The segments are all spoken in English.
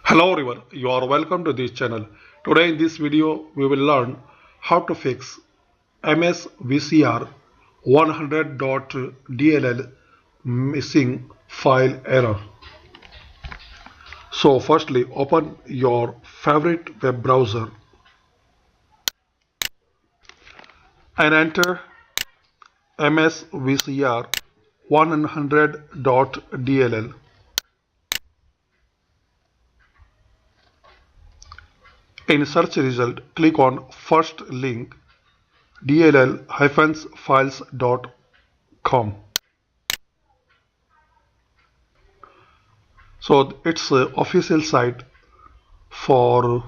Hello everyone, you are welcome to this channel. Today in this video we will learn how to fix msvcr100.dll missing file error. So firstly open your favorite web browser and enter msvcr100.dll. In search result, click on first link dll-files.com. So it's a official site for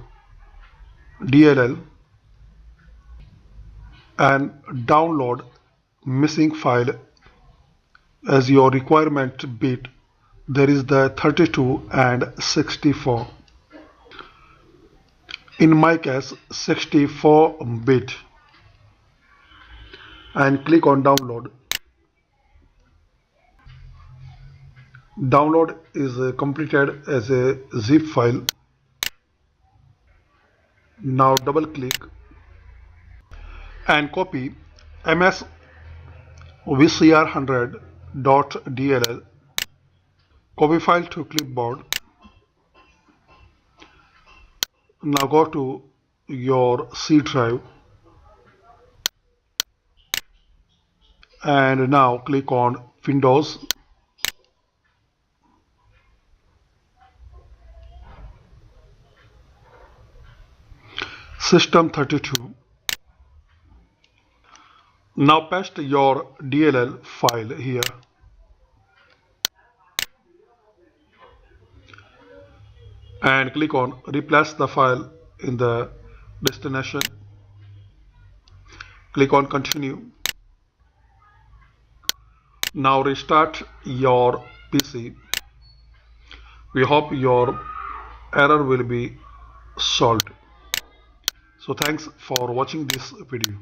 DLL, and download missing file as your requirement bit. There is the 32 and 64. In my case 64 bit, and click on download. Download is completed as a zip file. Now double click and copy msvcr100.dll. Copy file to clipboard. Now go to your C drive and now click on Windows, System 32. Now paste your DLL file here and click on replace the file in the destination. Click on continue. Now restart your PC. We hope your error will be solved. So thanks for watching this video.